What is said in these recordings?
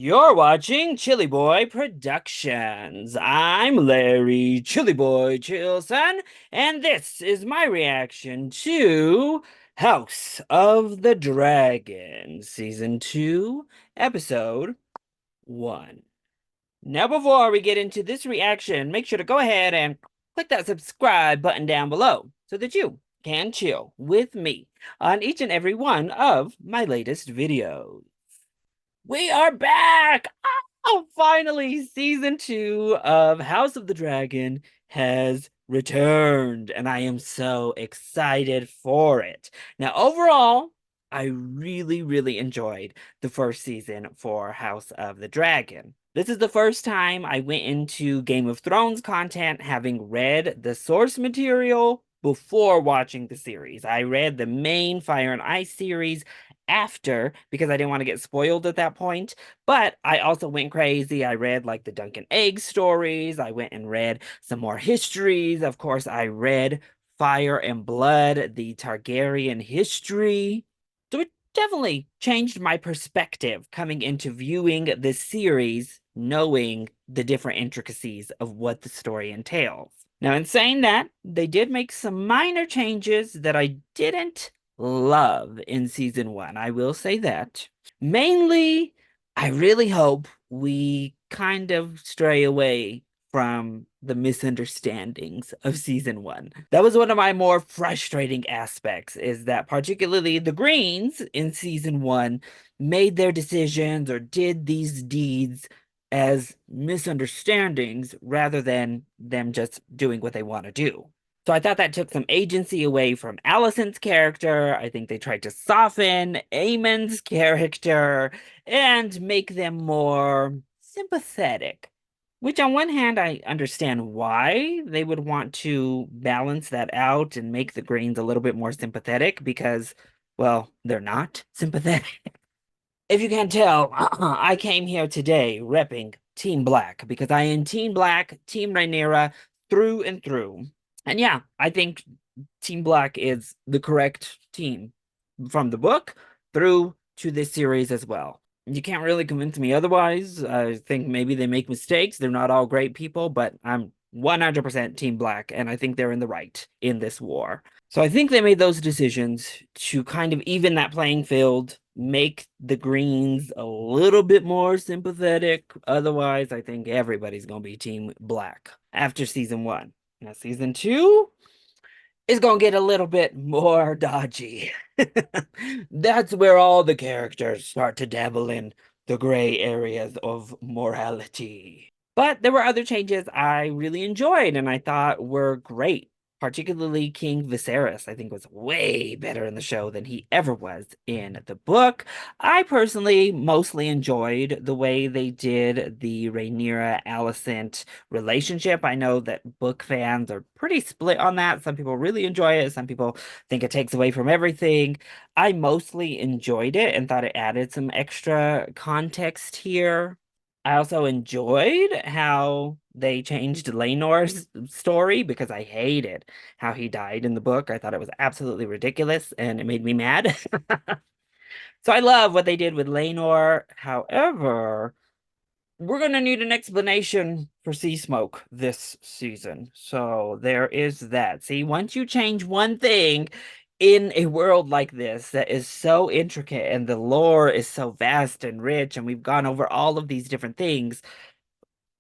You're watching ChillyBoy Productions. I'm Larry ChillyBoy Chilson, and this is my reaction to House of the Dragon, Season 2, Episode 1. Now, before we get into this reaction, make sure to go ahead and click that subscribe button down below so that you can chill with me on each and every one of my latest videos. We are back! Oh, finally, season 2 of House of the Dragon has returned, and I am so excited for it. Now, overall, I really enjoyed the first season for House of the Dragon. This is the first time I went into Game of Thrones content having read the source material before watching the series. I read the main Fire and Ice series after because I didn't want to get spoiled at that point. But I also went crazy. I read like the Dunk and Egg stories. I went and read some more histories. Of course, I read Fire and Blood, the Targaryen history. So it definitely changed my perspective coming into viewing this series, knowing the different intricacies of what the story entails. Now, in saying that, they did make some minor changes that I didn't love in season 1. I will say that. Mainly, I really hope we kind of stray away from the misunderstandings of season 1. That was one of my more frustrating aspects, is that particularly the Greens in season 1 made their decisions or did these deeds as misunderstandings rather than them just doing what they want to do. So I thought that took some agency away from Alicent's character. I think they tried to soften Aemon's character and make them more sympathetic. Which on one hand, I understand why they would want to balance that out and make the Greens a little bit more sympathetic because, well, they're not sympathetic. If you can't tell, I came here today repping Team Black because I am Team Black, Team Rhaenyra through and through. And yeah, I think Team Black is the correct team from the book through to this series as well. You can't really convince me otherwise. I think maybe they make mistakes. They're not all great people, but I'm 100% Team Black, and I think they're in the right in this war. So I think they made those decisions to kind of even that playing field, make the Greens a little bit more sympathetic. Otherwise, I think everybody's going to be Team Black after season 1. Now, season 2 is going to get a little bit more dodgy. That's where all the characters start to dabble in the gray areas of morality. But there were other changes I really enjoyed and I thought were great. Particularly King Viserys, I think was way better in the show than he ever was in the book. I personally mostly enjoyed the way they did the Rhaenyra-Alicent relationship. I know that book fans are pretty split on that. Some people really enjoy it. Some people think it takes away from everything. I mostly enjoyed it and thought it added some extra context here. I also enjoyed how they changed Laenor's story because I hated how he died in the book. I thought it was absolutely ridiculous and it made me mad. So I love what they did with Laenor. However, we're going to need an explanation for sea smoke this season. So there is that. See, once you change one thing in a world like this that is so intricate and the lore is so vast and rich, and we've gone over all of these different things,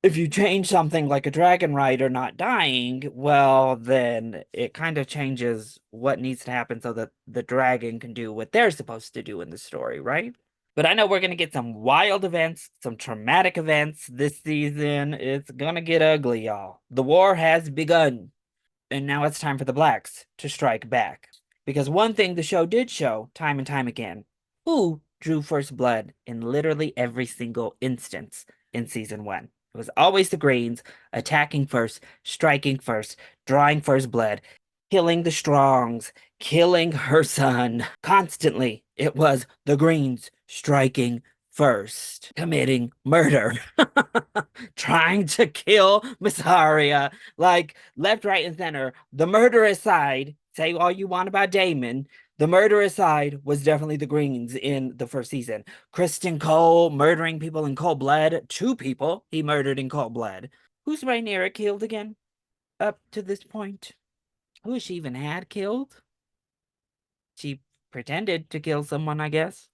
if you change something like a dragon rider not dying, well, then it kind of changes what needs to happen so that the dragon can do what they're supposed to do in the story, right? But I know we're going to get some wild events, some traumatic events this season. It's going to get ugly, y'all. The war has begun. And now it's time for the Blacks to strike back. Because one thing the show did show time and time again, who drew first blood in literally every single instance in season 1. It was always the Greens attacking first, striking first, drawing first blood, killing the Strongs, killing her son. Constantly, it was the Greens striking first, committing murder, trying to kill Massaria, like left, right, and center. The murderous side, say all you want about Damon. The murderous side was definitely the Greens in the first season. Kristen Cole murdering people in cold blood. 2 people he murdered in cold blood. Who's Rhaenyra killed again? Up to this point? Who she even had killed? She pretended to kill someone, I guess.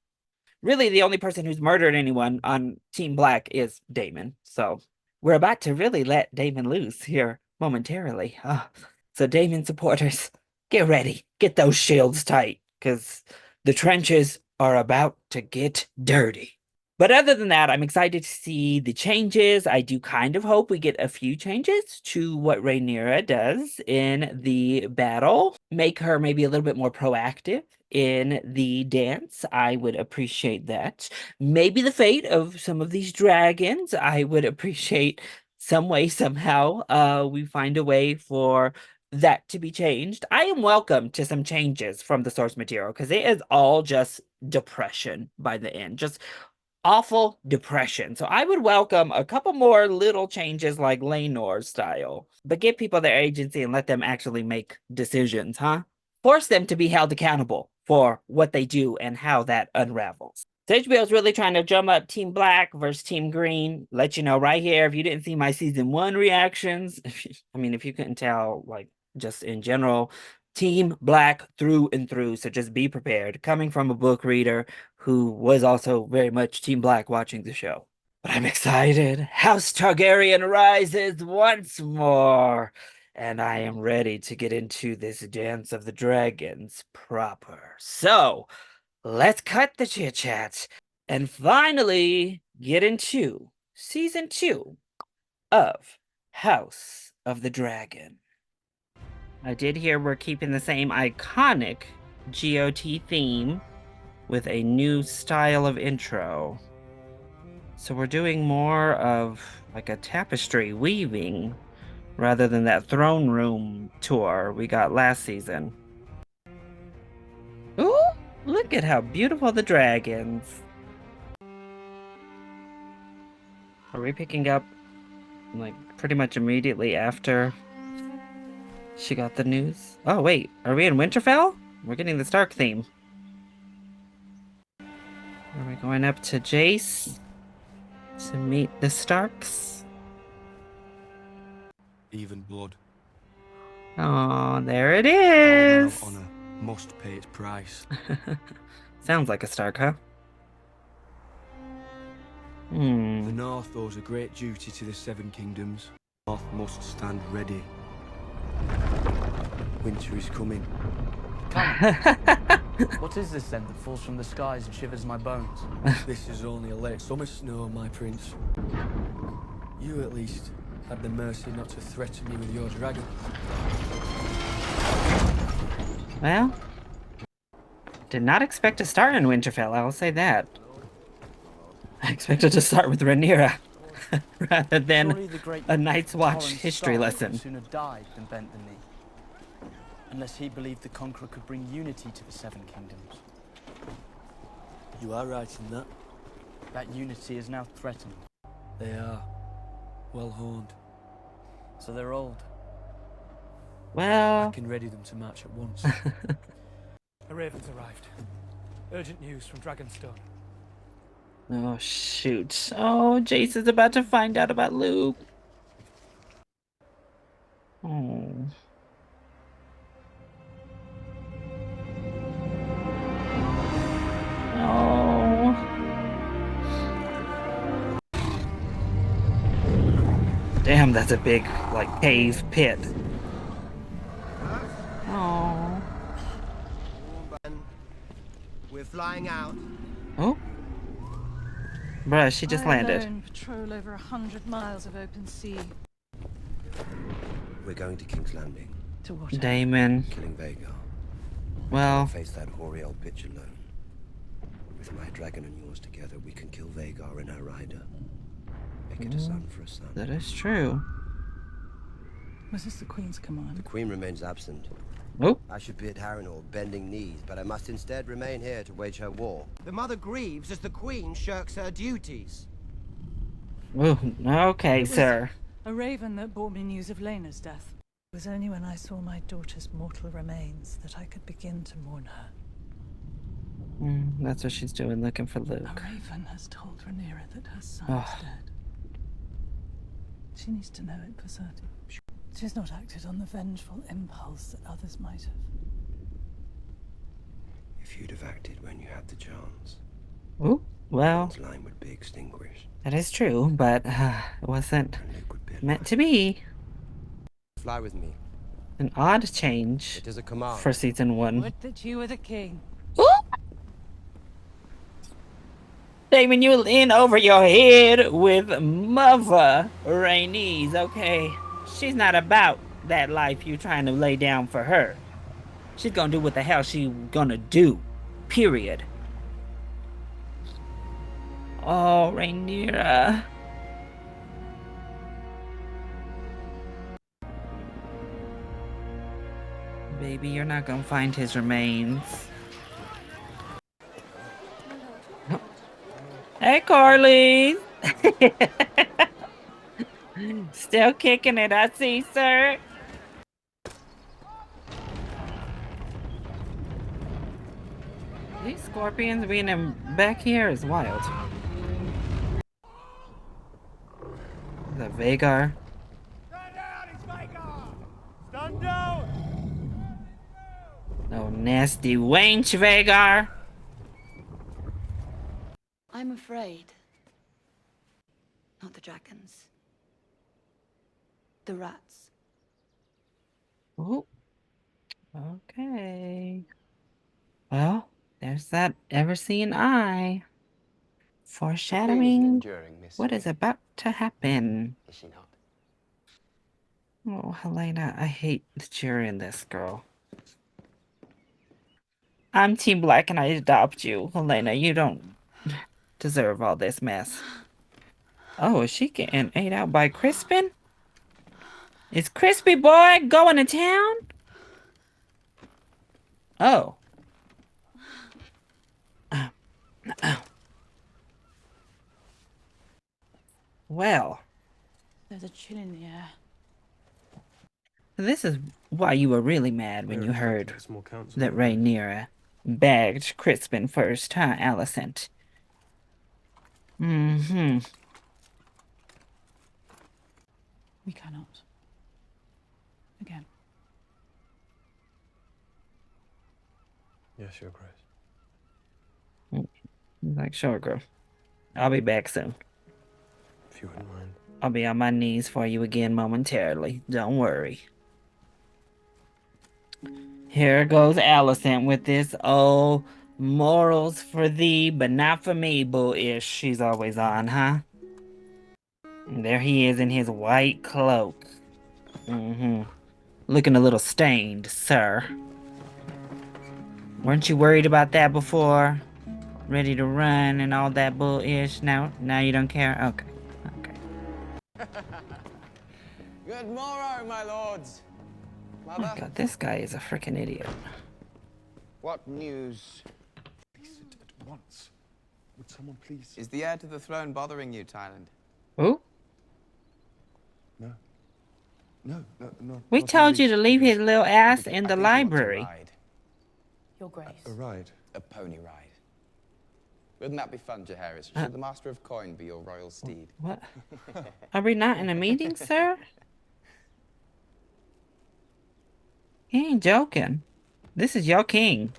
Really, the only person who's murdered anyone on Team Black is Daemon. So we're about to really let Daemon loose here momentarily. So Daemon supporters, get ready. Get those shields tight, because the trenches are about to get dirty. But other than that, I'm excited to see the changes. I do kind of hope we get a few changes to what Rhaenyra does in the battle. Make her maybe a little bit more proactive in the dance. I would appreciate that. Maybe the fate of some of these dragons. I would appreciate some way, somehow, we find a way for that to be changed. I am welcome to some changes from the source material because it is all just depression by the end. Just awful depression. So I would welcome a couple more little changes like Laenor style, but give people their agency and let them actually make decisions, huh? Force them to be held accountable for what they do and how that unravels. So HBO is really trying to drum up Team Black versus Team Green. Let you know right here, if you didn't see my season 1 reactions, I mean, if you couldn't tell, like, just in general, Team Black through and through. So just be prepared. Coming from a book reader who was also very much Team Black watching the show. But I'm excited. House Targaryen rises once more. And I am ready to get into this Dance of the Dragons proper. So let's cut the chit chat and finally get into season 2 of House of the Dragon. I did hear we're keeping the same iconic GOT theme with a new style of intro. So we're doing more of like a tapestry weaving rather than that throne room tour we got last season. Ooh, look at how beautiful the dragons. Are we picking up like pretty much immediately after she got the news? Oh wait, are we in Winterfell? We're getting the Stark theme. Are we going up to Jace to meet the Starks? Even blood. Oh, there it All men is. of honor must pay its price. Sounds like a Stark, huh? The North owes a great duty to the Seven Kingdoms. The North must stand ready. Winter is coming. What is this then that falls from the skies and shivers my bones? This is only a late summer snow, my prince. You at least had the mercy not to threaten me with your dragon. Well, did not expect to start in Winterfell, I'll say that. I expected to start with Rhaenyra rather than a Night's Watch history lesson. Would sooner died than bent the knee. Unless he believed the Conqueror could bring unity to the Seven Kingdoms. You are right in that. That unity is now threatened. They are. Well honed. So they're old. Well, I can ready them to march at once. A raven's arrived. Urgent news from Dragonstone. oh shoot. Oh, Jace is about to find out about Luke. Oh. Oh. Damn, that's a big, like, cave pit. Oh. We're flying out. Oh. Bruh, she just landed. Alone patrol over 100 miles of open sea. We're going to King's Landing. To what? Daemon. Killing Vhagar. Well, Face that hoary old bitch alone. With my dragon and yours together, we can kill Vhagar and her rider. Make it a son for a son. that is true. Was this the Queen's command? The Queen remains absent. Oh. I should be at Harrenhal, bending knees, but I must instead remain here to wage her war. The mother grieves as the Queen shirks her duties. Oh, okay, It was sir. A raven that brought me news of Laena's death. It was only when I saw my daughter's mortal remains that I could begin to mourn her. That's what she's doing, looking for A Luke. raven has told Rhaenyra that her son Oh. is dead. She needs to know it for certain. She's not acted on the vengeful impulse that others might have. If you'd have acted when you had the chance, Ooh, well, John's line would be extinguished, that is true, but it wasn't and Luke would be meant alive. to be. Fly with me. An odd change It is a command. for season 1. Would that you were the king. Ooh! Damon, you in over your head with Mother Rhaenys, okay? She's not about that life you trying to lay down for her. She's gonna do what the hell she gonna do. Period. Oh, Rhaenyra. Baby, you're not gonna find his remains. Hey, Carly. Still kicking it, I see, sir. These scorpions being in back here is wild. Is that Vagar? Stand down, it's Vagar! Stand down! No nasty wench, Vagar. I'm afraid. Not the dragons. The rats. Oh, okay. Well, there's that ever-seeing eye. Foreshadowing what is about to happen. Is she not? Oh, Helena, I hate that you're in this, girl. I'm Team Black and I adopt you. Helena, you don't deserve all this mess. Oh, is she getting ate out by Crispin? Is Crispy Boy going to town? Oh. Well, There's a chill in the air. this is why you were really mad when you heard that Rhaenyra bagged Crispin first, huh, Alicent? Mm-hmm. We cannot. Again. Yes, Your Grace. Like, sure, girl. I'll be back soon. If you wouldn't mind. I'll be on my knees for you again momentarily. Don't worry. Here goes Alicent with this old morals for thee, but not for me bull-ish she's always on, huh? And there he is in his white cloak. Looking a little stained, sir. Weren't you worried about that before? Ready to run and all that bull-ish? Now you don't care? Okay. Good morrow, my lords. Oh my god, this guy is a freaking idiot. What news? At once. Would someone please? Is the heir to the throne bothering you, Tyland? Who? No. No. We told you to leave his little ass in I the think he wants a library. ride. Your Grace. A ride. A pony ride. Wouldn't that be fun, Jaehaerys? Should the Master of Coin be your royal steed? What? Are we not in a meeting, sir? He ain't joking. This is your king,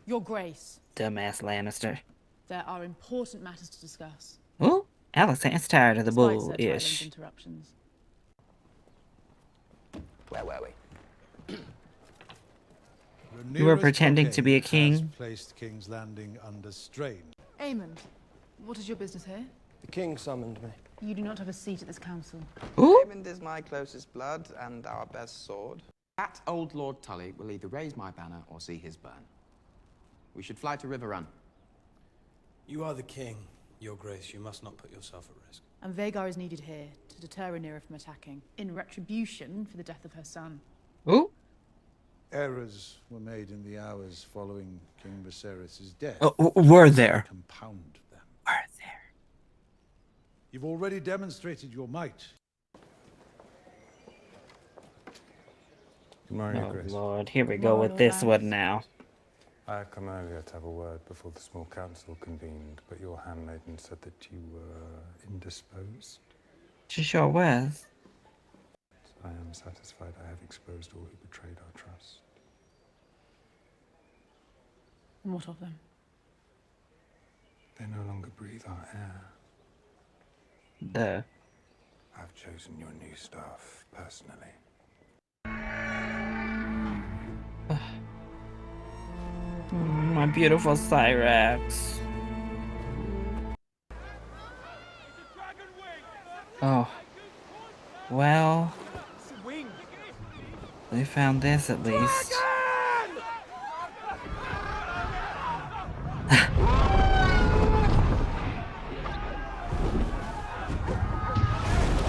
Your Grace, dumbass Lannister. there are important matters to discuss. Ooh, Alicent's tired of the Despite Sir Tyland's bull-ish. interruptions. Where were we? You were pretending to be a king. Has placed King's Landing under strain. Aemond, what is your business here? The king summoned me. You do not have a seat at this council. Ooh, Aemond is my closest blood and our best sword. That old Lord Tully will either raise my banner or see his burn. We should fly to River Run. You are the king, Your Grace. You must not put yourself at risk. And Vagar is needed here to deter Rhaenyra from attacking, in retribution for the death of her son. ooh. Errors were made in the hours following King Viserys' death. Were there? Compound them. Were there? You've already demonstrated your might. Good morning, Your Oh Grace. Lord, here we go with this one now. I had come earlier to have a word before the small council convened, but your handmaiden said that you were indisposed. She sure was. I am satisfied I have exposed all who betrayed our trust. And what of them? They no longer breathe our air. Duh. I've chosen your new staff personally. My beautiful Cyrax. Oh. Well, they found this at least.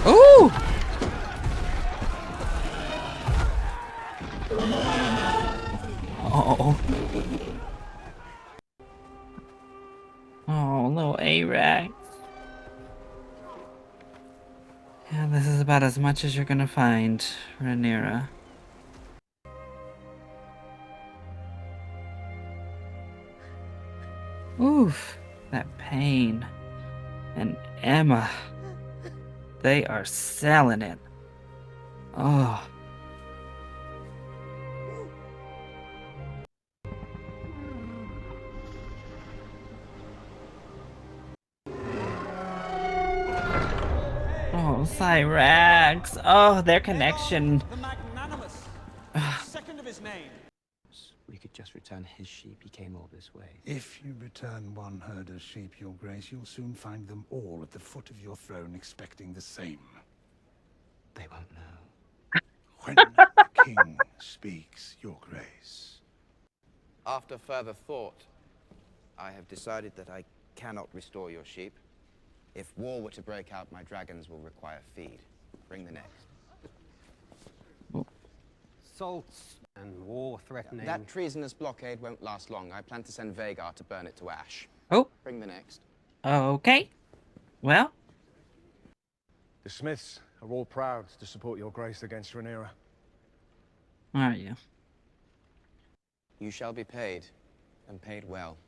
Ooh! Oh. Oh, little A-Rax. Yeah, this is about as much as you're gonna find, Rhaenyra. Oof, that pain. And Emma. They are selling it. Oh. Oh, Cyrax. Oh, their connection. The magnanimous. Second of his name. We could just return his sheep. He came all this way. If you return one herder's sheep, Your Grace, you'll soon find them all at the foot of your throne expecting the same. They won't know. When the king speaks, Your Grace. After further thought, I have decided that I cannot restore your sheep. If war were to break out, my dragons will require feed. Bring the next. Assaults and war threatening. That treasonous blockade won't last long. I plan to send Vhagar to burn it to ash. Oh. Bring the next. Okay. Well. The Smiths are all proud to support Your Grace against Rhaenyra. Are you? You shall be paid, and paid well.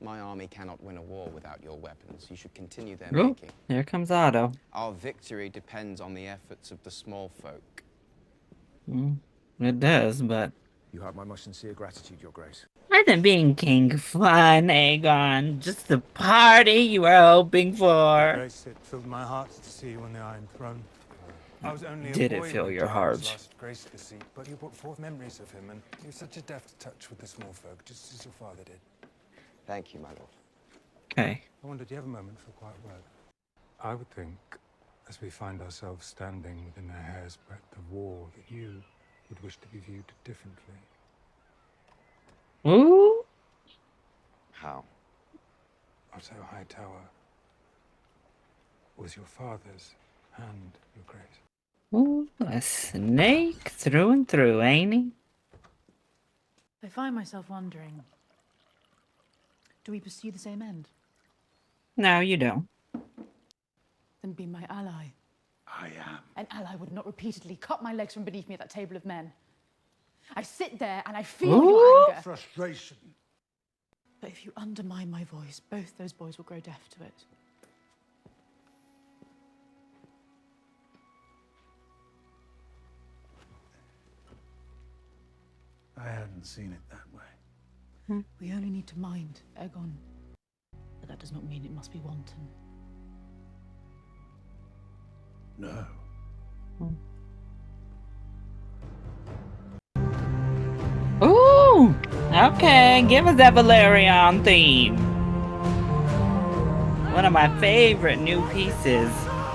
My army cannot win a war without your weapons. You should continue their Oh, making. here comes Otto. Our victory depends on the efforts of the small folk. It does, but... You have my most sincere gratitude, Your Grace. Isn't being king fun, Aegon? Just the party you were hoping for. Grace, it filled my heart to see you on the Iron Throne. I was only Did a it boy fill when your James heart? last graced the seat, but you brought forth memories of him, and he was such a deft touch with the small folk, just as your father did. Thank you, my lord. Okay. I wondered, do you have a moment for a quiet word? I would think, as we find ourselves standing within a hair's breadth of war, that you would wish to be viewed differently. Ooh. How? Otto Hightower was your father's and Your Grace. Ooh, a snake through and through, ain't he? I find myself wondering, do we pursue the same end? No, you don't. Then be my ally. I am. An ally would not repeatedly cut my legs from beneath me at that table of men. I sit there and I feel your anger. Frustration. But if you undermine my voice, both those boys will grow deaf to it. I hadn't seen it that way. We only need to mind Aegon. But that does not mean it must be wanton. No. Ooh! Okay, give us that Valerian theme. One of my favorite new pieces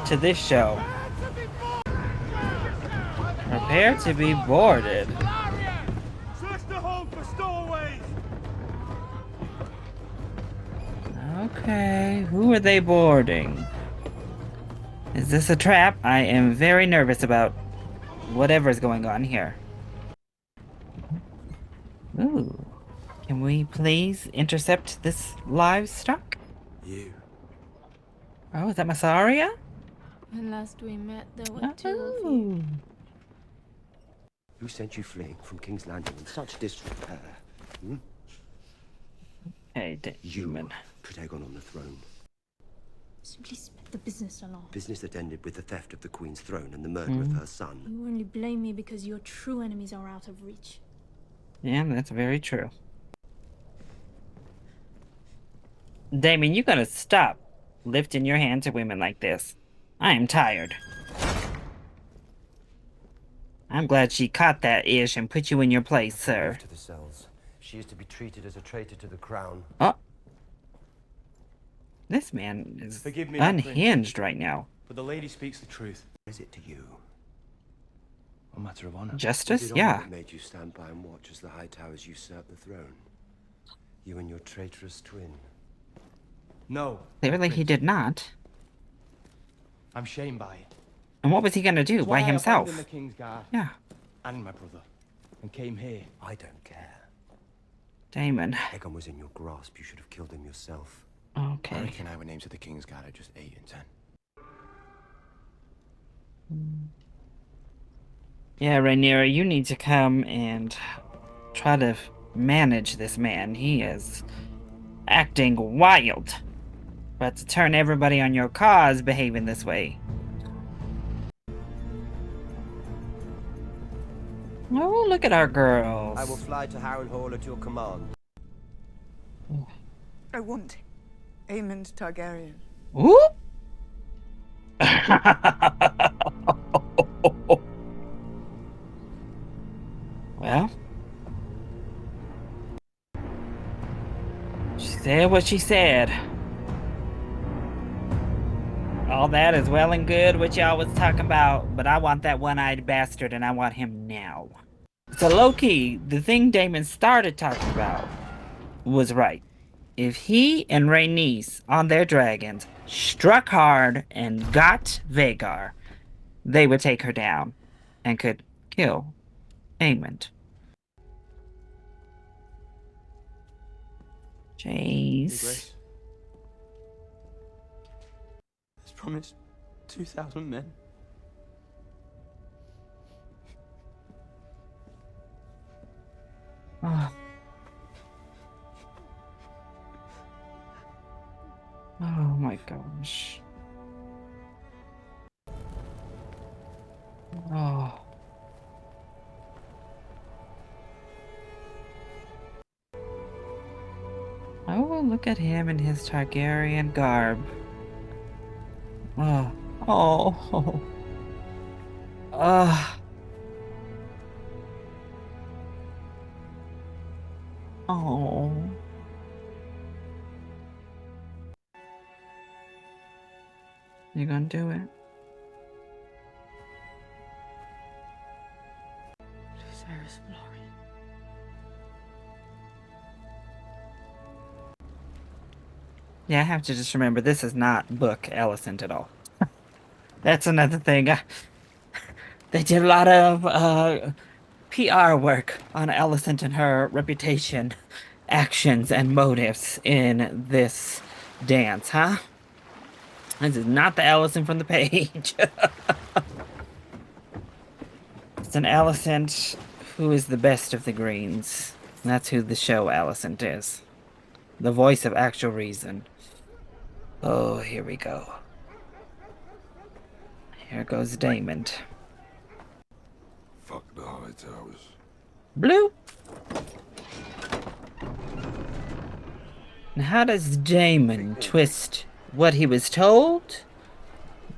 to this show. Prepare to be boarded. Okay, who are they boarding? Is this a trap? I am very nervous about whatever's going on here. Ooh. Can we please intercept this livestock? You. Oh, is that Massaria? When last we met, there were two of you. Who sent you fleeing from King's Landing in such disrepair? Hmm? Hey, You Damon. put Aegon on the throne. Simply speak the business along. Business that ended with the theft of the Queen's throne and the murder of her son. You only blame me because your true enemies are out of reach. Yeah, that's very true. Damon, you gotta stop lifting your hand to women like this. I am tired. I'm glad she caught that ish and put you in your place, sir. To the cells. She is to be treated as a traitor to the crown. Oh. This man is Forgive me, unhinged right now. But the lady speaks the truth. Is it to you? A matter of honor. Justice? Was it Yeah. honor that made you stand by and watch as the High Towers usurp the throne? You and your traitorous twin. No. Clearly he did not. I'm shamed by it. And what was he gonna do That's by why I himself? abandoned the King's Guard. Yeah. And my brother. And came here. I don't care. Damon. Aegon was in your grasp. You should have killed him yourself. Okay. I reckon our names of the King's Guard are just 8 and 10. Yeah, Rhaenyra, you need to come and try to manage this man. He is acting wild. About to turn everybody on your cause behaving this way. Oh, look at our girls. I will fly to Harrenhal at your command. I want Aemond Targaryen. Ooh. Well, she said what she said. All that is well and good what y'all was talking about, but I want that one-eyed bastard and I want him now. So low-key, the thing Damon started talking about was right. If he and Rhaenys on their dragons struck hard and got Vhagar, they would take her down and could kill Aemond. Jace. Has promised 2,000 men. Oh. Oh my gosh. Oh. Oh, look at him in his Targaryen garb. Oh. Oh. Oh. Oh. You gonna do it? Viserys Valorian. Yeah, I have to just remember this is not book Alicent at all. That's another thing. They did a lot of PR work on Alicent and her reputation, actions, and motives in this dance, huh? This is not the Alicent from the page. It's an Alicent who is the best of the Greens. That's who the show Alicent is. The voice of actual reason. Oh, here we go. Here goes Damon. Fuck the High Towers. Blue. And how does Damon twist what he was told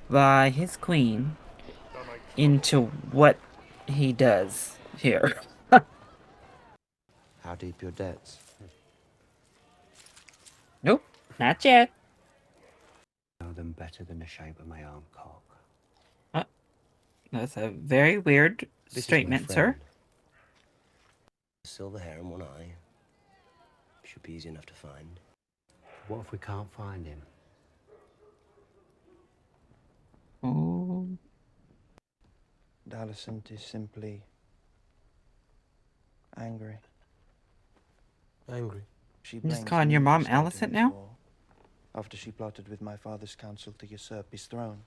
by his queen into what he does here? How deep your debts? Nope, not yet. Know them better than the shape of my arm cock. That's a very weird statement, sir. Silver hair and one eye. Should be easy enough to find. What if we can't find him? Oh. Alicent is simply angry. Angry? She You just blames calling me your for mom starting Alicent this now? war, after she plotted with my father's council to usurp his throne.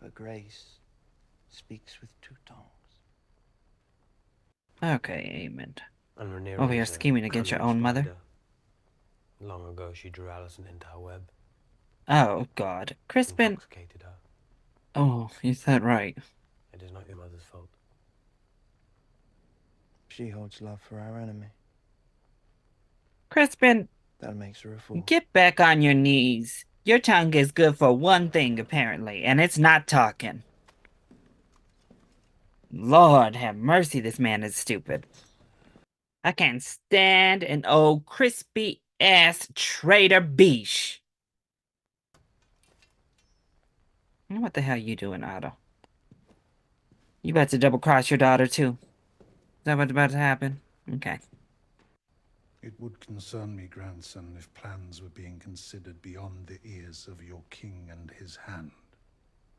Her grace speaks with two tongues. Okay, Aemond. And Rhaenyra Over here is a scheming against your own cunning mother. spider. Long ago, she drew Alison into her web. Oh, God. Crispin. Intoxicated her. Oh, is that right? It is not your mother's fault. She holds love for our enemy. Crispin. That makes her a fool. Get back on your knees. Your tongue is good for one thing, apparently, and it's not talking. Lord have mercy, this man is stupid. I can't stand an old crispy-ass traitor beesh. What the hell you doing, Otto? You about to double-cross your daughter, too? Is that what's about to happen? Okay. It would concern me, grandson, if plans were being considered beyond the ears of your king and his hand.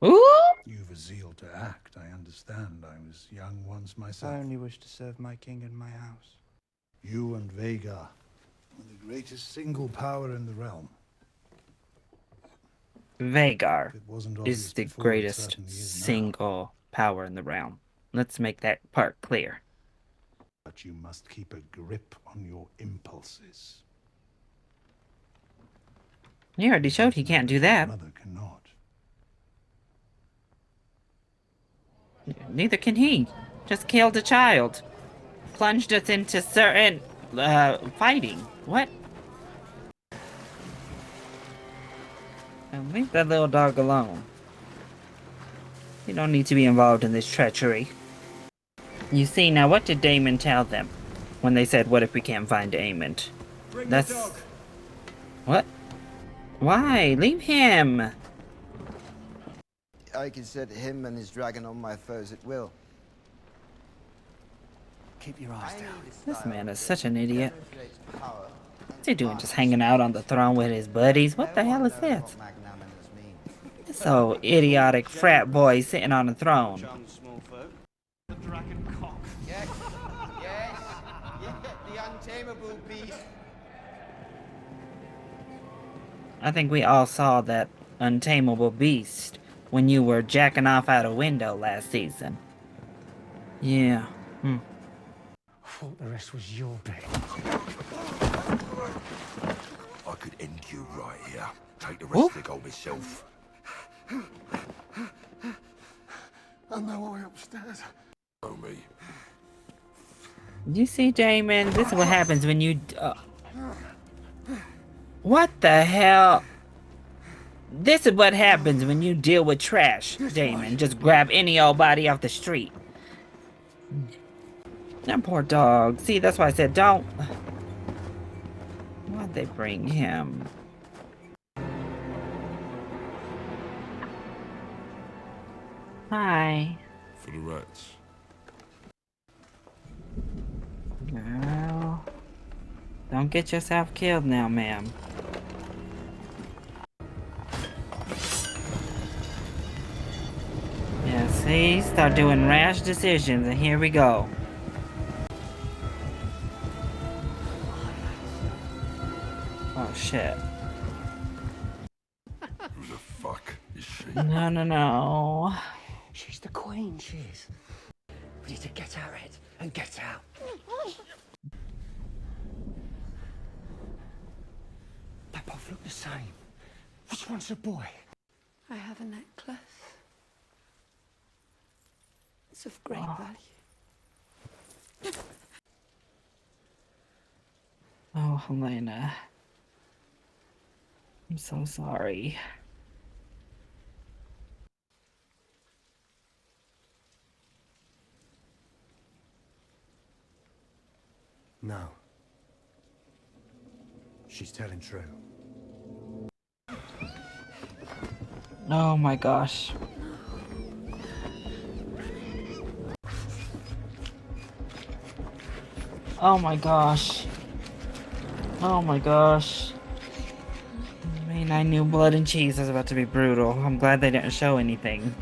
Ooh! You've a zeal to act, I understand. I was young once myself. I only wish to serve my king and my house. You and Vhagar are the greatest single power in the realm. Vhagar wasn't is obvious the before, it greatest certainly is now. single power in the realm. Let's make that part clear. But you must keep a grip on your impulses. He already showed he can't do that. Mother cannot. Neither can he. Just killed a child. Plunged us into certain fighting. What? And leave that little dog alone. You don't need to be involved in this treachery. You see, now what did Damon tell them when they said, what if we can't find Aemond? That's... What? Why? Leave him! I can set him and his dragon on my foes at will. Keep your eyes down. This man is such an idiot. What's he doing, just hanging out on the throne with his buddies? What the hell is this? This old idiotic frat boy sitting on the throne. The dragon cock. Yes, yes, the untamable beast. I think we all saw that untamable beast when you were jacking off out a window last season. Yeah. I thought the rest was your bit. I could end you right here. Take the rest of the gold myself. I'm no way upstairs. Oh, me. You see, Damon? This is what happens when you... What the hell? This is what happens when you deal with trash, Damon. Just grab any old body off the street. That poor dog. See, that's why I said don't... Why'd they bring him? Hi. For the rats. Girl. Don't get yourself killed now, ma'am. Yeah, see? Start doing rash decisions, and here we go. Oh, shit. Who the fuck is she? No. She's the queen, she is. We need to get our head and get out. They both look the same. Which one's a boy? I have a necklace. It's of great value. Oh, Helena. I'm so sorry. No. She's telling true. Oh my gosh. Oh my gosh. Oh my gosh. I mean, I knew blood and cheese was about to be brutal. I'm glad they didn't show anything.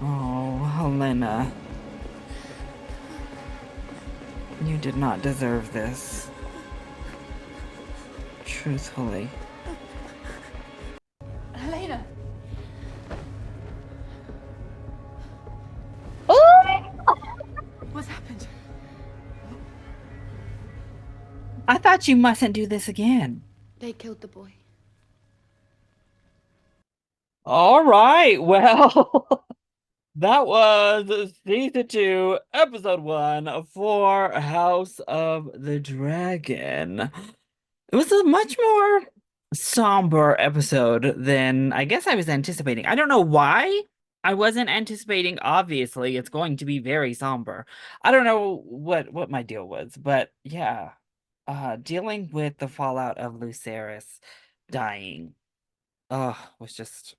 Oh, Helena. You did not deserve this. Truthfully. Helena! What's happened? I thought thought you mustn't do this again. They killed the boy. All right, well, that was season 2, episode 1 for House of the Dragon. It was a much more somber episode than I guess I was anticipating. I don't know why I wasn't anticipating. Obviously, it's going to be very somber. I don't know what my deal was, but yeah, dealing with the fallout of Lucerys dying, was just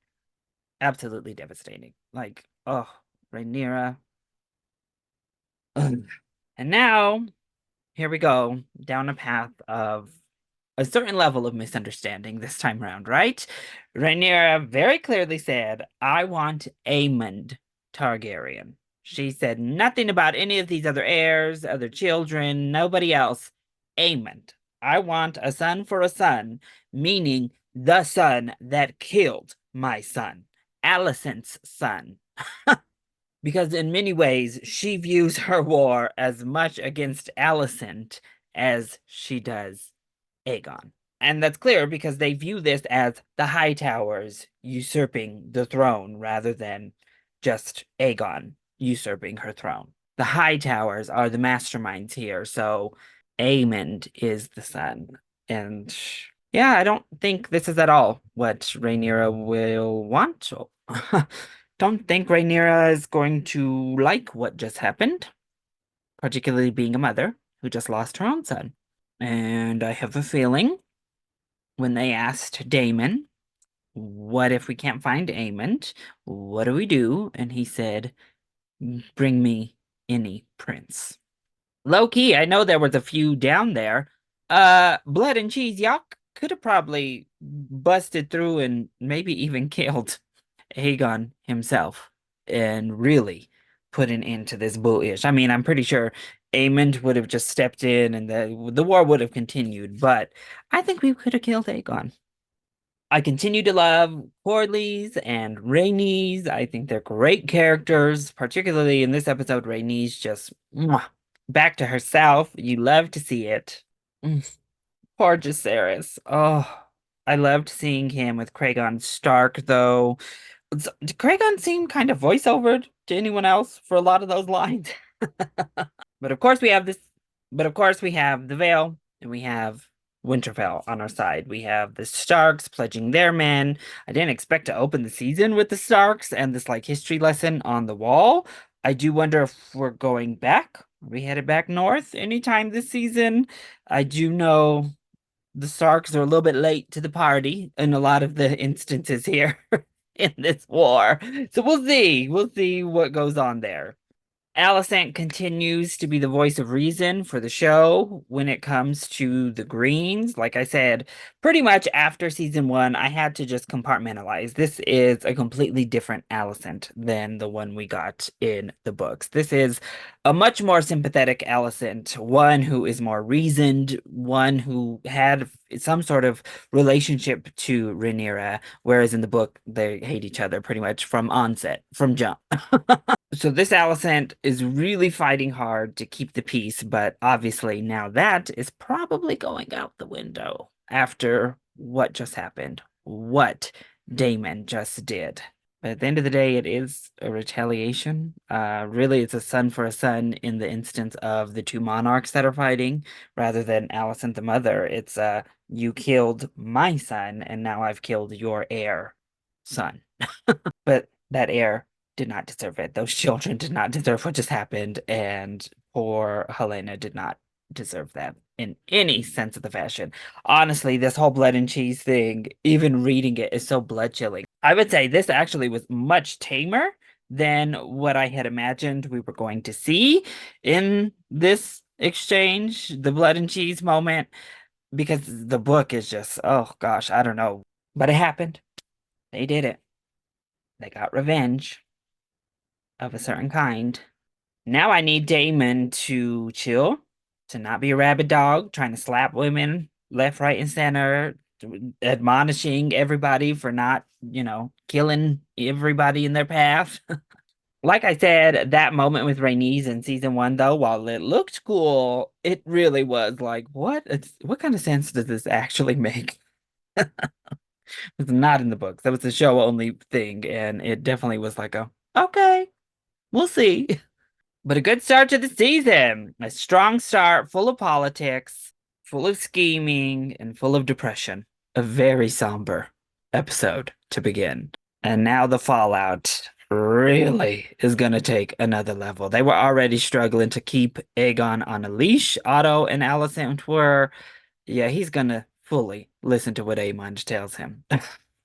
absolutely devastating. Like, Rhaenyra. Ugh. And now, here we go, down a path of a certain level of misunderstanding this time around, right? Rhaenyra very clearly said, I want Aemond Targaryen. She said nothing about any of these other heirs, other children, nobody else. Aemond. I want a son for a son, meaning the son that killed my son, Alicent's son. Because in many ways, she views her war as much against Alicent as she does Aegon. And that's clear because they view this as the Hightowers usurping the throne rather than just Aegon usurping her throne. The Hightowers are the masterminds here, so Aemond is the son. And yeah, I don't think this is at all what Rhaenyra will want. Don't think Rhaenyra is going to like what just happened, particularly being a mother who just lost her own son. And I have a feeling when they asked Daemon, what if we can't find Aemond? What do we do? And he said, bring me any prince. Low key, I know there was a few down there. Blood and Cheese, y'all could have probably busted through and maybe even killed Aegon himself and really put an end to this bullish. I mean, I'm pretty sure Aemond would have just stepped in and the war would have continued, but I think we could have killed Aegon. I continue to love Corlys and Rhaenys. I think they're great characters, particularly in this episode. Rhaenys just back to herself. You love to see it. Poor Jacaerys. Oh, I loved seeing him with Kragon Stark, though. Did Kragon seem kind of voiceovered to anyone else for a lot of those lines? But of course we have this. But of course we have the Vale and we have Winterfell on our side. We have the Starks pledging their men. I didn't expect to open the season with the Starks and this like history lesson on the wall. I do wonder if we're going back. Are we headed back north anytime this season? I do know the Starks are a little bit late to the party in a lot of the instances here in this war. So we'll see. We'll see what goes on there. Alicent continues to be the voice of reason for the show when it comes to the Greens. Like I said, pretty much after season 1, I had to just compartmentalize. This is a completely different Alicent than the one we got in the books. This is a much more sympathetic Alicent, one who is more reasoned, one who had some sort of relationship to Rhaenyra, whereas in the book, they hate each other pretty much from onset, from jump. So this Alicent is really fighting hard to keep the peace, but obviously now that is probably going out the window after what just happened, what Daemon just did. But at the end of the day, it is a retaliation. Really, it's a son for a son in the instance of the two monarchs that are fighting, rather than Alicent the mother. It's you killed my son, and now I've killed your heir son. But that heir did not deserve it. Those children did not deserve what just happened, and poor Helena did not deserve that in any sense of the fashion. Honestly, this whole blood and cheese thing, even reading it, is so blood chilling. I would say this actually was much tamer than what I had imagined we were going to see in this exchange, the blood and cheese moment, because the book is just, oh gosh, I don't know. But it happened. They did it. They got revenge of a certain kind. Now I need Daemon to chill, to not be a rabid dog, trying to slap women left, right, and center, admonishing everybody for not, killing everybody in their path. Like I said, that moment with Rhaenys in season 1, though, while it looked cool, it really was like, what kind of sense does this actually make? It's not in the books. That was a show only thing, and it definitely was like okay, we'll see. But a good start to the season. A strong start, full of politics, full of scheming, and full of depression. A very somber episode to begin. And now the fallout really is going to take another level. They were already struggling to keep Aegon on a leash. Otto and Alicent were, yeah, he's going to fully listen to what Aemond tells him.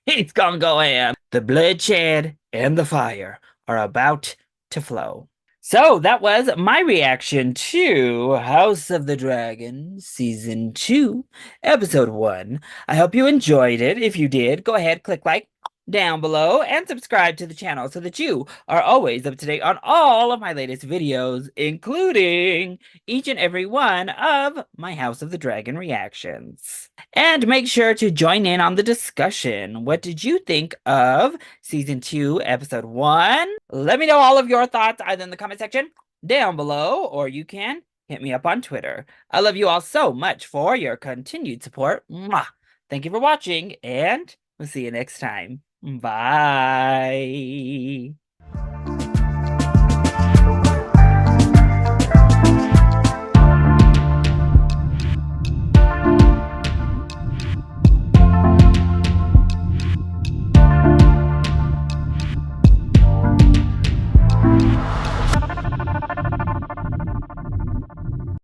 He's going to go ham. The bloodshed and the fire are about to flow. So that was my reaction to House of the Dragon Season 2, Episode 1. I hope you enjoyed it. If you did, go ahead, click like down below and subscribe to the channel so that you are always up to date on all of my latest videos, including each and every one of my House of the Dragon reactions. And make sure to join in on the discussion. What did you think of Season 2, Episode 1? Let me know all of your thoughts either in the comment section down below, or you can hit me up on Twitter. I love you all so much for your continued support. Mwah! Thank you for watching, and we'll see you next time. Bye.